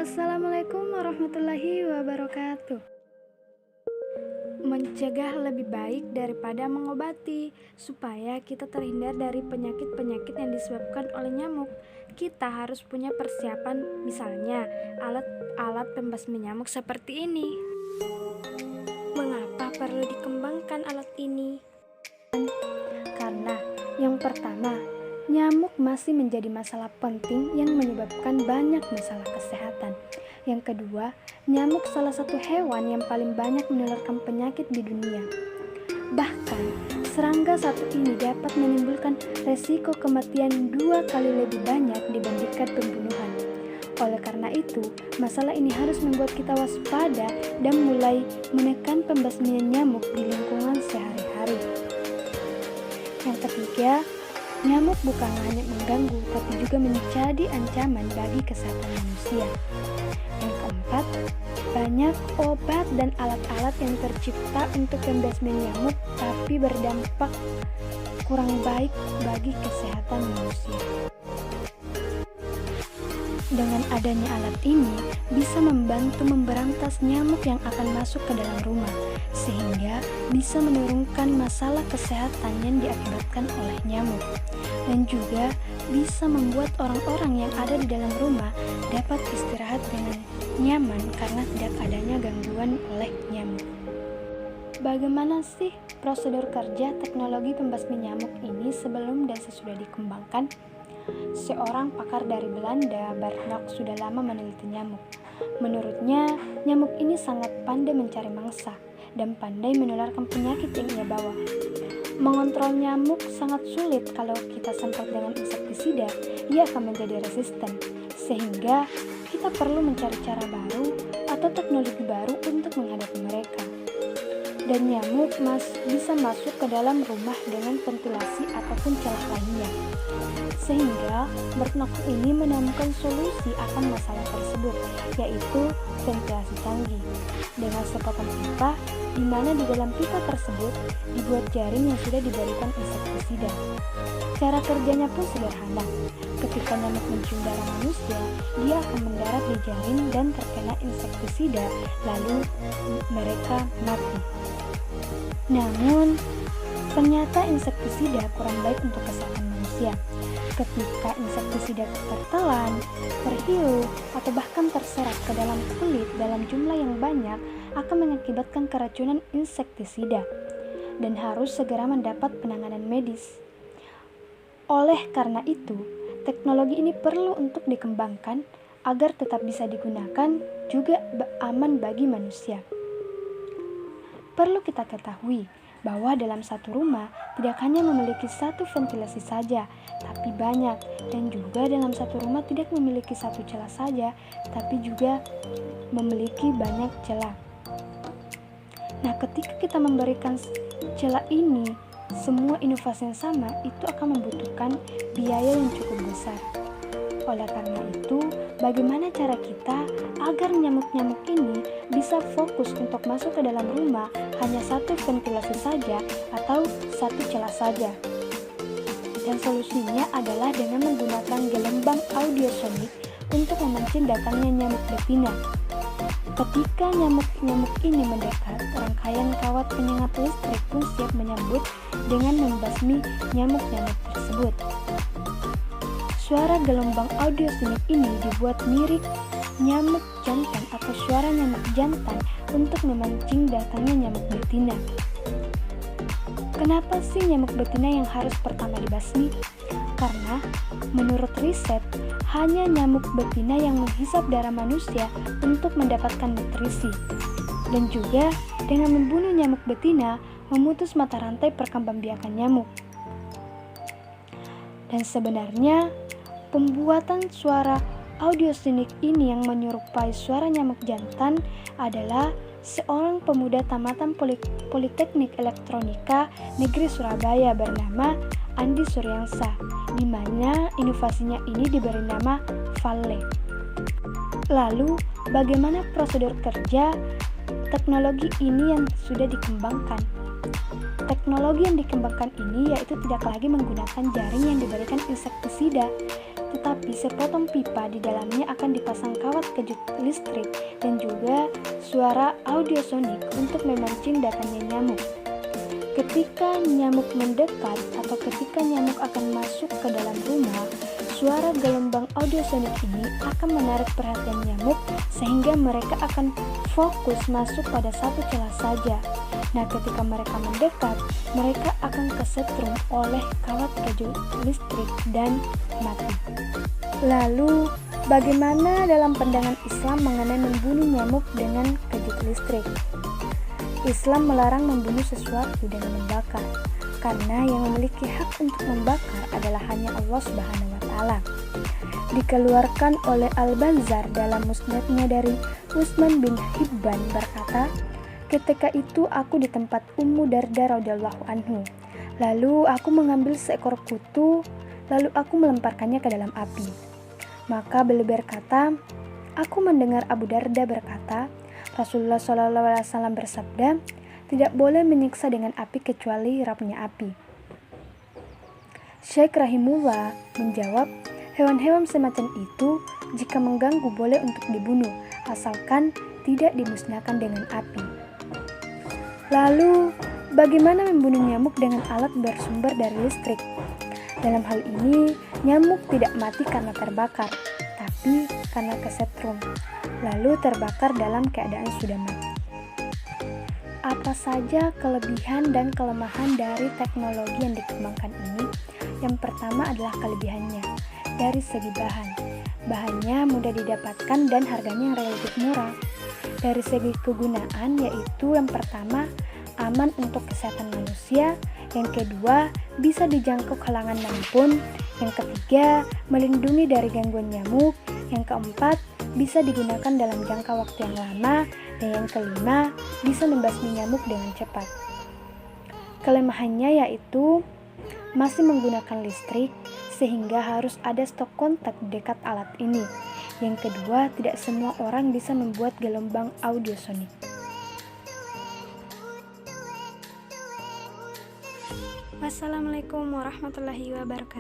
Assalamualaikum warahmatullahi wabarakatuh. Mencegah lebih baik daripada mengobati, supaya kita terhindar dari penyakit-penyakit yang disebabkan oleh nyamuk. Kita harus punya persiapan, misalnya alat-alat pembasmi nyamuk seperti ini. Mengapa perlu dikembangkan alat ini? Karena yang pertama, nyamuk masih menjadi masalah penting yang menyebabkan banyak masalah kesehatan. Yang kedua, nyamuk salah satu hewan yang paling banyak menularkan penyakit di dunia. Bahkan, serangga satu ini dapat menimbulkan resiko kematian 2 kali lebih banyak dibandingkan pembunuhan. Oleh karena itu, masalah ini harus membuat kita waspada dan mulai menekan pembasmian nyamuk di lingkungan sehari-hari. Yang ketiga, nyamuk bukan hanya mengganggu, tapi juga menjadi ancaman bagi kesehatan manusia. Yang keempat, banyak obat dan alat-alat yang tercipta untuk pembasmian nyamuk, tapi berdampak kurang baik bagi kesehatan manusia. Dengan adanya alat ini, bisa membantu memberantas nyamuk yang akan masuk ke dalam rumah, sehingga bisa menurunkan masalah kesehatan yang diakibatkan oleh nyamuk. Dan juga bisa membuat orang-orang yang ada di dalam rumah dapat istirahat dengan nyaman karena tidak adanya gangguan oleh nyamuk. Bagaimana sih prosedur kerja teknologi pembasmi nyamuk ini sebelum dan sesudah dikembangkan? Seorang pakar dari Belanda, Barnock, sudah lama meneliti nyamuk. Menurutnya, nyamuk ini sangat pandai mencari mangsa dan pandai menularkan penyakit yang ia bawa. Mengontrol nyamuk sangat sulit. Kalau kita semprot dengan insektisida, ia akan menjadi resisten, sehingga kita perlu mencari cara baru atau teknologi baru untuk menghadapi mereka. Dan nyamuk bisa masuk ke dalam rumah dengan ventilasi ataupun celah lainnya, sehingga Barnock ini menemukan solusi akan masalah tersebut, yaitu ventilasi canggih dengan sepotong pipa, di mana di dalam pipa tersebut dibuat jaring yang sudah diberikan insektisida. Cara kerjanya pun sederhana. Ketika nyamuk mencium darah manusia, dia akan mendarat di jaring dan terkena insektisida, lalu mereka mati. Namun, ternyata insektisida kurang baik untuk kesehatan manusia. Ketika insektisida tertelan, terhirup, atau bahkan terserap ke dalam kulit dalam jumlah yang banyak, akan mengakibatkan keracunan insektisida dan harus segera mendapat penanganan medis. Oleh karena itu, teknologi ini perlu untuk dikembangkan agar tetap bisa digunakan juga aman bagi manusia. Perlu kita ketahui bahwa dalam satu rumah tidak hanya memiliki satu ventilasi saja, tapi banyak, dan juga dalam satu rumah tidak memiliki satu celah saja, tapi juga memiliki banyak celah. Nah, ketika kita memberikan celah ini semua inovasi yang sama, itu akan membutuhkan biaya yang cukup besar. Oleh karena itu, bagaimana cara kita agar nyamuk-nyamuk ini bisa fokus untuk masuk ke dalam rumah hanya satu ventilasi saja atau satu celah saja? Dan solusinya adalah dengan menggunakan gelombang audiosonik untuk memancing datangnya nyamuk betina. Ketika nyamuk-nyamuk ini mendekat, rangkaian kawat penyengat listrik pun siap menyambut dengan membasmi nyamuk-nyamuk tersebut. Suara gelombang audiosonik ini dibuat mirip nyamuk jantan atau suara nyamuk jantan untuk memancing datangnya nyamuk betina. Kenapa sih nyamuk betina yang harus pertama dibasmi? Karena menurut riset, hanya nyamuk betina yang menghisap darah manusia untuk mendapatkan nutrisi. Dan juga dengan membunuh nyamuk betina, memutus mata rantai perkembangbiakan nyamuk. Dan sebenarnya, pembuatan suara audiosonik ini yang menyerupai suara nyamuk jantan adalah seorang pemuda tamatan Politeknik Elektronika Negeri Surabaya bernama Andi Suryansa, di mana inovasinya ini diberi nama Valle. Lalu, bagaimana prosedur kerja teknologi ini yang sudah dikembangkan? Teknologi yang dikembangkan ini yaitu tidak lagi menggunakan jaring yang diberikan insektisida, tetapi sepotong pipa di dalamnya akan dipasang kawat kejut listrik dan juga suara audiosonik untuk memancing datangnya nyamuk. Ketika nyamuk mendekat atau ketika nyamuk akan masuk ke dalam rumah, suara gelombang audiosonik ini akan menarik perhatian nyamuk sehingga mereka akan fokus masuk pada satu celah saja. Nah, ketika mereka mendekat, mereka akan kesetrum oleh kawat kejut listrik dan mati. Lalu, bagaimana dalam pandangan Islam mengenai membunuh nyamuk dengan kejut listrik? Islam melarang membunuh sesuatu dengan membakar, karena yang memiliki hak untuk membakar adalah hanya Allah Subhanahu wa Ta'ala. Dikeluarkan oleh Al-Bazzar dalam musnadnya dari Utsman bin Hibban berkata, ketika itu aku di tempat Ummu Darda radhiyallahu anhu. Lalu aku mengambil seekor kutu, lalu aku melemparkannya ke dalam api. Maka beliau berkata, aku mendengar Abu Darda berkata, Rasulullah SAW bersabda, tidak boleh menyiksa dengan api kecuali rapnya api. Syekh Rahimullah menjawab, hewan-hewan semacam itu jika mengganggu boleh untuk dibunuh, asalkan tidak dimusnahkan dengan api. Lalu, bagaimana membunuh nyamuk dengan alat bersumber dari listrik? Dalam hal ini, nyamuk tidak mati karena terbakar, tapi karena kesetrum, lalu terbakar dalam keadaan sudah mati. Apa saja kelebihan dan kelemahan dari teknologi yang dikembangkan ini? Yang pertama adalah kelebihannya dari segi bahan. Bahannya mudah didapatkan dan harganya relatif murah. Dari segi kegunaan, yaitu yang pertama, aman untuk kesehatan manusia. Yang kedua, bisa dijangkau kalangan manapun. Yang ketiga, melindungi dari gangguan nyamuk. Yang keempat, bisa digunakan dalam jangka waktu yang lama. Dan yang kelima, bisa membasmi nyamuk dengan cepat. Kelemahannya yaitu masih menggunakan listrik, sehingga harus ada stok kontak di dekat alat ini. Yang kedua, tidak semua orang bisa membuat gelombang audiosonik. Wassalamualaikum warahmatullahi wabarakatuh.